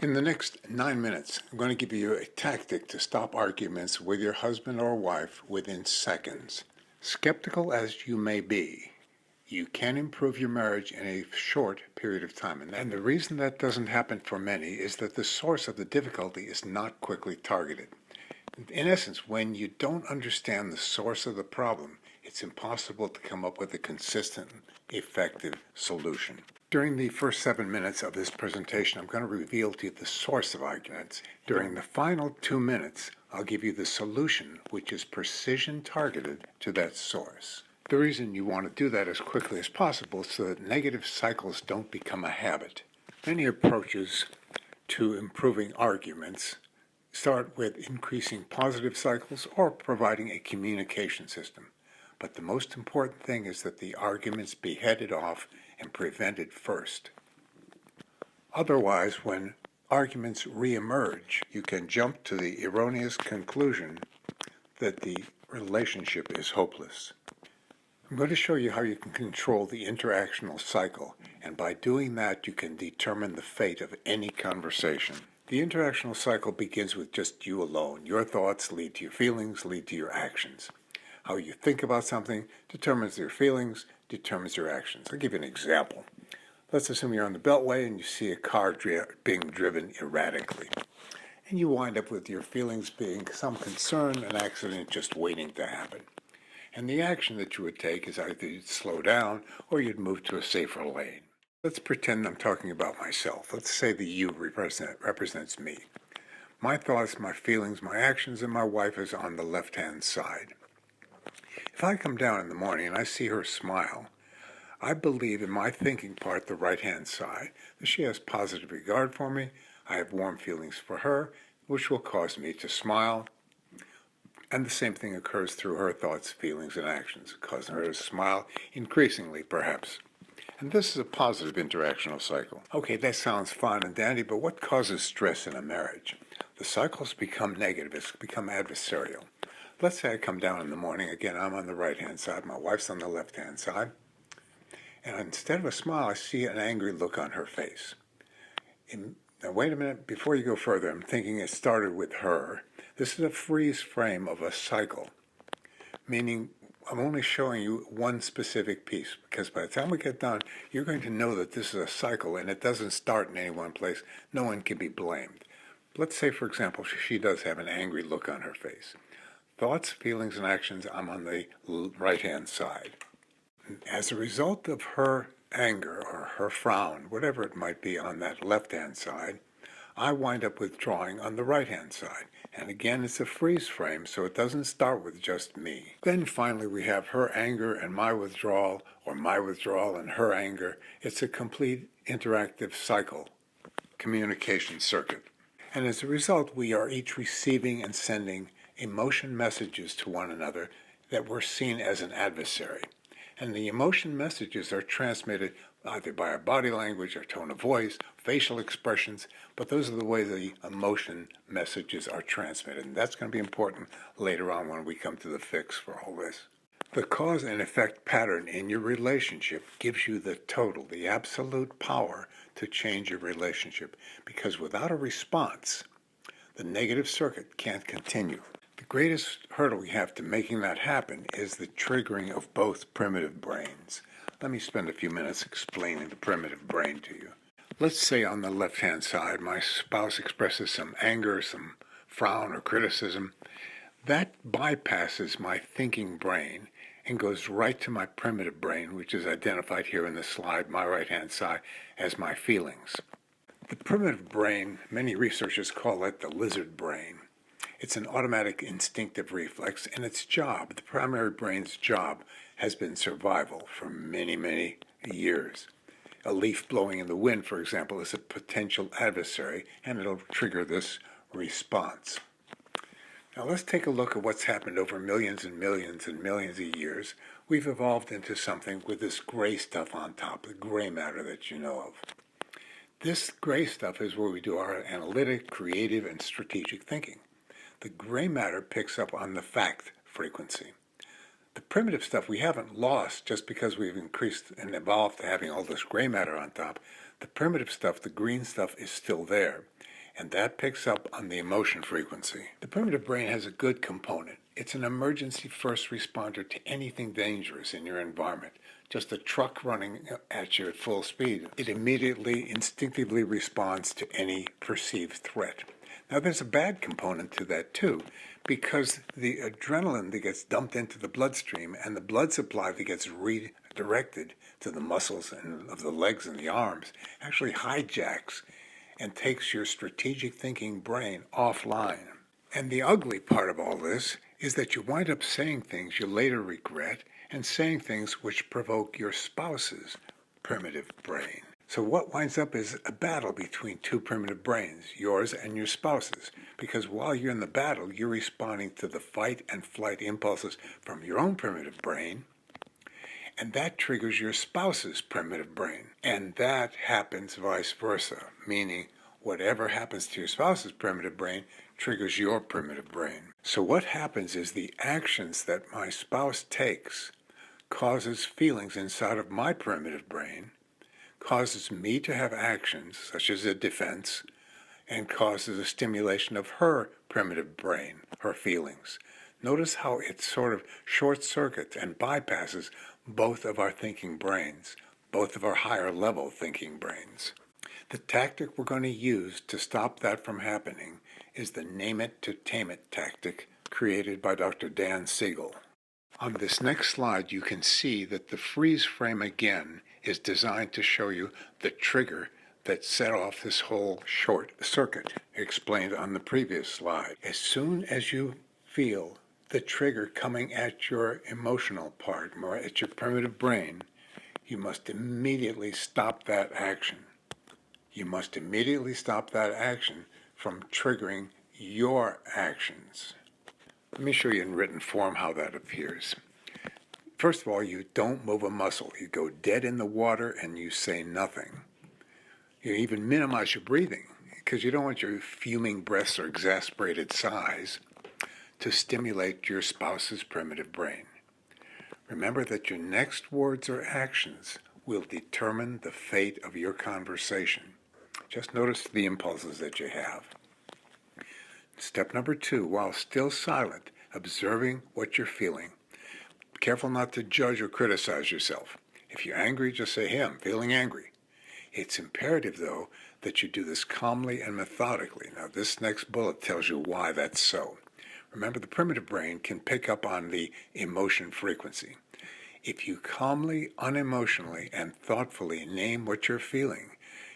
In the next 9 minutes, I'm going to give you a tactic to stop arguments with your husband or wife within seconds. Skeptical as you may be, you can improve your marriage in a short period of time. And the reason that doesn't happen for many is that the source of the difficulty is not quickly targeted. In essence, when you don't understand the source of the problem, it's impossible to come up with a consistent, effective solution. During the first 7 minutes of this presentation, I'm going to reveal to you the source of arguments. During the final 2 minutes, I'll give you the solution, which is precision targeted to that source. The reason you want to do that as quickly as possible is so that negative cycles don't become a habit. Many approaches to improving arguments start with increasing positive cycles or providing a communication system. But the most important thing is that the arguments be headed off and prevented first. Otherwise, when arguments reemerge, you can jump to the erroneous conclusion that the relationship is hopeless. I'm going to show you how you can control the interactional cycle, and by doing that you can determine the fate of any conversation. The interactional cycle begins with just you alone. Your thoughts lead to your feelings, lead to your actions. How you think about something determines your feelings, determines your actions. I'll give you an example. Let's assume you're on the Beltway and you see a car being driven erratically. And you wind up with your feelings being some concern, an accident just waiting to happen. And the action that you would take is either you'd slow down or you'd move to a safer lane. Let's pretend I'm talking about myself. Let's say the you represents me. My thoughts, my feelings, my actions, and my wife is on the left-hand side. If I come down in the morning and I see her smile, I believe in my thinking part, the right-hand side, that she has positive regard for me. I have warm feelings for her, which will cause me to smile. And the same thing occurs through her thoughts, feelings, and actions, causing her to smile increasingly, perhaps. And this is a positive interactional cycle. Okay, that sounds fine and dandy, but what causes stress in a marriage? The cycles become negative. It's become adversarial. Let's say I come down in the morning. Again, I'm on the right-hand side. My wife's on the left-hand side. And instead of a smile, I see an angry look on her face. Now, wait a minute. Before you go further, I'm thinking it started with her. This is a freeze frame of a cycle, meaning I'm only showing you one specific piece, because by the time we get done, you're going to know that this is a cycle and it doesn't start in any one place. No one can be blamed. Let's say, for example, she does have an angry look on her face. Thoughts, feelings, and actions, I'm on the right-hand side. As a result of her anger or her frown, whatever it might be on that left-hand side, I wind up withdrawing on the right-hand side. And again, it's a freeze frame, so it doesn't start with just me. Then finally we have her anger and my withdrawal, or my withdrawal and her anger. It's a complete interactive cycle, communication circuit. And as a result, we are each receiving and sending emotion messages to one another that we're seen as an adversary. And the emotion messages are transmitted either by our body language, our tone of voice, facial expressions, but those are the way the emotion messages are transmitted. And that's going to be important later on when we come to the fix for all this. The cause and effect pattern in your relationship gives you the total, the absolute power to change your relationship, because without a response, the negative circuit can't continue. The greatest hurdle we have to making that happen is the triggering of both primitive brains. Let me spend a few minutes explaining the primitive brain to you. Let's say on the left-hand side, my spouse expresses some anger, some frown or criticism. That bypasses my thinking brain and goes right to my primitive brain, which is identified here in the slide, my right-hand side, as my feelings. The primitive brain, many researchers call it the lizard brain. It's an automatic instinctive reflex, and its job, the primary brain's job, has been survival for many, many years. A leaf blowing in the wind, for example, is a potential adversary, and it'll trigger this response. Now let's take a look at what's happened over millions and millions and millions of years. We've evolved into something with this gray stuff on top, the gray matter that you know of. This gray stuff is where we do our analytic, creative, and strategic thinking. The gray matter picks up on the fact frequency. The primitive stuff we haven't lost just because we've increased and evolved to having all this gray matter on top. The primitive stuff, the green stuff, is still there. and that picks up on the emotion frequency. The primitive brain has a good component. It's an emergency first responder to anything dangerous in your environment. Just a truck running at you at full speed. It immediately, instinctively responds to any perceived threat. Now, there's a bad component to that, too, because the adrenaline that gets dumped into the bloodstream and the blood supply that gets redirected to the muscles of the legs and the arms actually hijacks and takes your strategic thinking brain offline. And the ugly part of all this is that you wind up saying things you later regret and saying things which provoke your spouse's primitive brain. So what winds up is a battle between two primitive brains, yours and your spouse's, because while you're in the battle, you're responding to the fight and flight impulses from your own primitive brain, and that triggers your spouse's primitive brain. And that happens vice versa, meaning whatever happens to your spouse's primitive brain triggers your primitive brain. So what happens is the actions that my spouse takes causes feelings inside of my primitive brain, causes me to have actions, such as a defense, and causes a stimulation of her primitive brain, her feelings. Notice how it sort of short-circuits and bypasses both of our thinking brains, both of our higher level thinking brains. The tactic we're going to use to stop that from happening is the name it to tame it tactic created by Dr. Dan Siegel. On this next slide, you can see that the freeze frame again is designed to show you the trigger that set off this whole short circuit explained on the previous slide. As soon as you feel the trigger coming at your emotional part, or at your primitive brain, you must immediately stop that action. You must immediately stop that action from triggering your actions. Let me show you in written form how that appears. First of all, you don't move a muscle. You go dead in the water and you say nothing. You even minimize your breathing because you don't want your fuming breaths or exasperated sighs to stimulate your spouse's primitive brain. Remember that your next words or actions will determine the fate of your conversation. Just notice the impulses that you have. Step number 2, while still silent, observing what you're feeling. Be careful not to judge or criticize yourself. If you're angry, just say, hey, I'm feeling angry. It's imperative, though, that you do this calmly and methodically. Now, this next bullet tells you why that's so. Remember, the primitive brain can pick up on the emotion frequency. If you calmly, unemotionally, and thoughtfully name what you're feeling,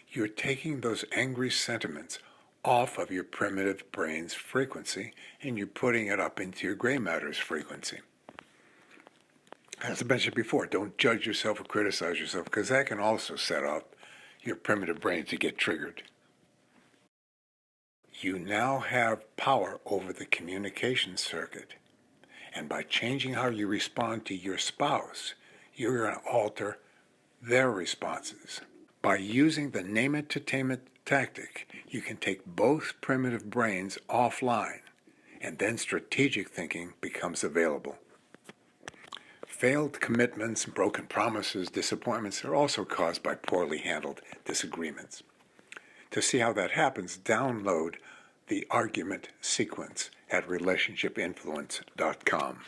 you're taking those angry sentiments off of your primitive brain's frequency, and you're putting it up into your gray matter's frequency. As I mentioned before, don't judge yourself or criticize yourself, because that can also set off your primitive brain to get triggered. You now have power over the communication circuit, and by changing how you respond to your spouse, you're going to alter their responses. By using the name it to tame it tactic, you can take both primitive brains offline, and then strategic thinking becomes available. Failed commitments, broken promises, disappointments are also caused by poorly handled disagreements. To see how that happens, download the argument sequence at relationshipinfluence.com.